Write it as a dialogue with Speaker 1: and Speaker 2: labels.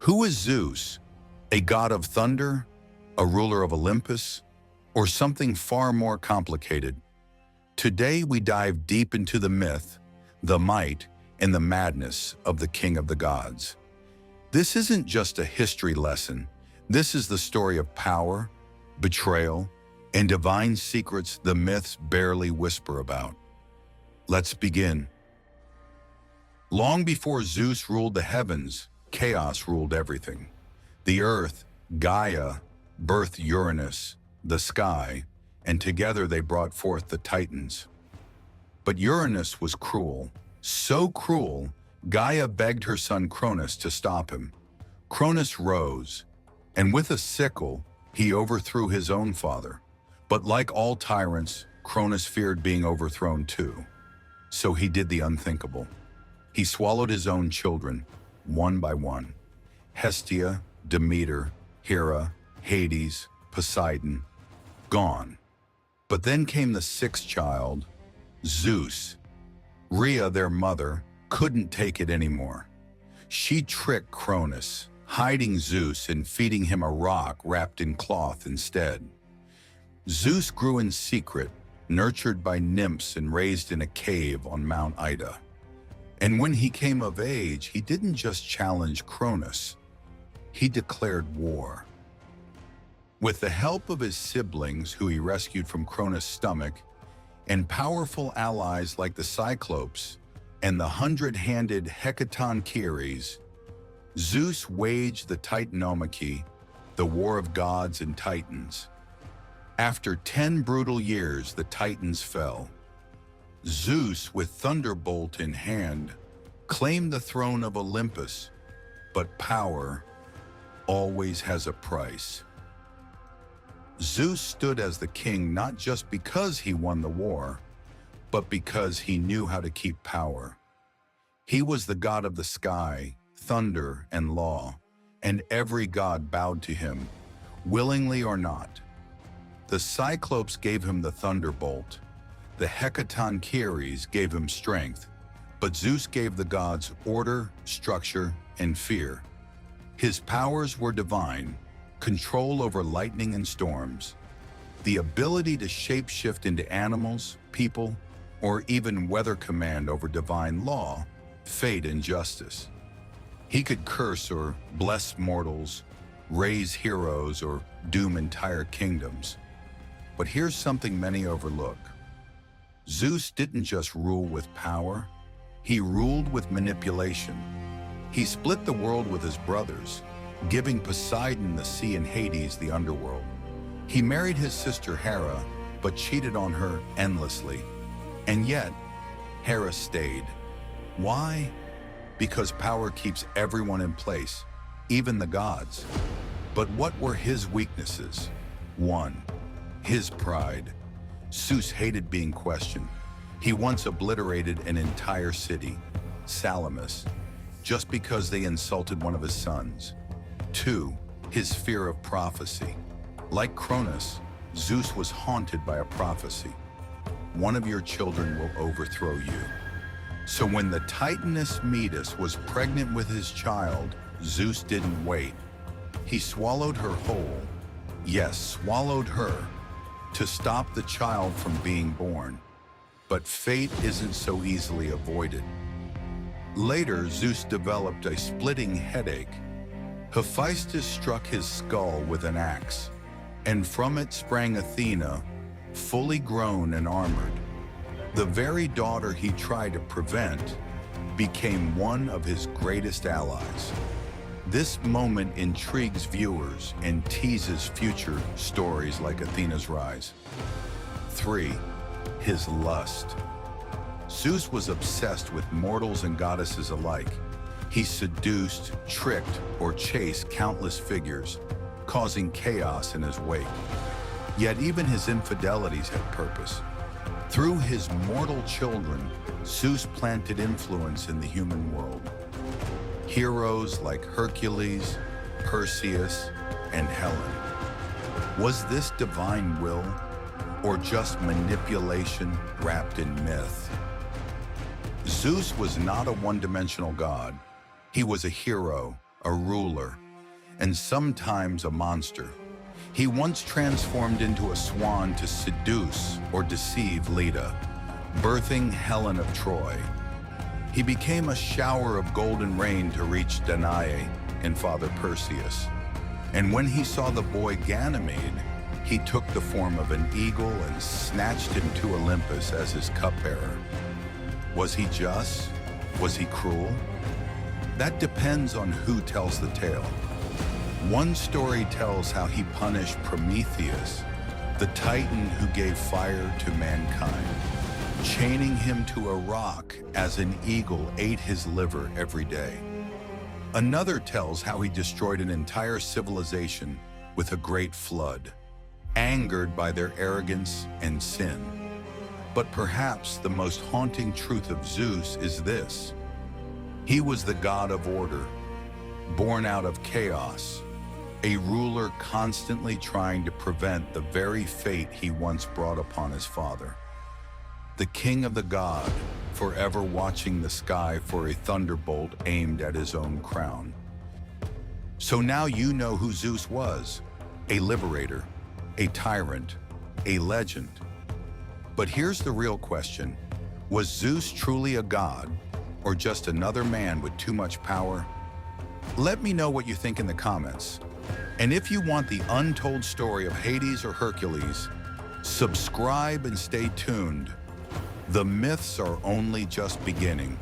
Speaker 1: Who is Zeus? A god of thunder? A ruler of Olympus? Or something far more complicated? Today we dive deep into the myth, the might, and the madness of the king of the gods. This isn't just a history lesson. This is the story of power, betrayal, and divine secrets the myths barely whisper about. Let's begin. Long before Zeus ruled the heavens, chaos ruled everything. The earth, Gaia, birthed Uranus, the sky, and together they brought forth the Titans. But Uranus was cruel, so cruel, Gaia begged her son Cronus to stop him. Cronus rose, and with a sickle, he overthrew his own father. But like all tyrants, Cronus feared being overthrown too. So he did the unthinkable. He swallowed his own children, one by one. Hestia, Demeter, Hera, Hades, Poseidon, gone. But then came the sixth child, Zeus. Rhea, their mother, couldn't take it anymore. She tricked Cronus, hiding Zeus and feeding him a rock wrapped in cloth instead. Zeus grew in secret, nurtured by nymphs and raised in a cave on Mount Ida. And when he came of age, he didn't just challenge Cronus, he declared war. With the help of his siblings, who he rescued from Cronus' stomach, and powerful allies like the Cyclopes and the 100-handed Hecatoncheires, Zeus waged the Titanomachy, the war of gods and titans. After 10 brutal years, the Titans fell. Zeus, with thunderbolt in hand, claimed the throne of Olympus, but power always has a price. Zeus stood as the king not just because he won the war, but because he knew how to keep power. He was the god of the sky, thunder, and law, and every god bowed to him, willingly or not. The Cyclopes gave him the thunderbolt, the Hecatoncheires gave him strength, but Zeus gave the gods order, structure, and fear. His powers were divine: control over lightning and storms, the ability to shapeshift into animals, people, or even weather command over divine law, fate, and justice. He could curse or bless mortals, raise heroes, or doom entire kingdoms. But here's something many overlook. Zeus didn't just rule with power, he ruled with manipulation. He split the world with his brothers, giving Poseidon the sea and Hades the underworld. He married his sister Hera, but cheated on her endlessly. And yet, Hera stayed. Why? Because power keeps everyone in place, even the gods. But what were his weaknesses? 1. His pride. Zeus hated being questioned. He once obliterated an entire city, Salamis, just because they insulted one of his sons. 2. His fear of prophecy. Like Cronus, Zeus was haunted by a prophecy. One of your children will overthrow you. So when the Titaness Metis was pregnant with his child, Zeus didn't wait. He swallowed her whole. Yes, swallowed her, to stop the child from being born. But fate isn't so easily avoided. Later, Zeus developed a splitting headache. Hephaestus struck his skull with an axe, and from it sprang Athena, fully grown and armored. The very daughter he tried to prevent became one of his greatest allies. This moment intrigues viewers and teases future stories like Athena's rise. 3. His lust. Zeus was obsessed with mortals and goddesses alike. He seduced, tricked, or chased countless figures, causing chaos in his wake. Yet even his infidelities had purpose. Through his mortal children, Zeus planted influence in the human world. Heroes like Hercules, Perseus, and Helen. Was this divine will, or just manipulation wrapped in myth? Zeus was not a one-dimensional god. He was a hero, a ruler, and sometimes a monster. He once transformed into a swan to seduce or deceive Leda, birthing Helen of Troy. He became a shower of golden rain to reach Danae and Father Perseus. And when he saw the boy Ganymede, he took the form of an eagle and snatched him to Olympus as his cupbearer. Was he just? Was he cruel? That depends on who tells the tale. One story tells how he punished Prometheus, the titan who gave fire to mankind, chaining him to a rock as an eagle ate his liver every day. Another tells how he destroyed an entire civilization with a great flood, angered by their arrogance and sin. But perhaps the most haunting truth of Zeus is this: he was the god of order, born out of chaos, a ruler constantly trying to prevent the very fate he once brought upon his father. The king of the god, forever watching the sky for a thunderbolt aimed at his own crown. So now you know who Zeus was: a liberator, a tyrant, a legend. But here's the real question: was Zeus truly a god, or just another man with too much power? Let me know what you think in the comments. And if you want the untold story of Hades or Hercules, subscribe and stay tuned. The myths are only just beginning.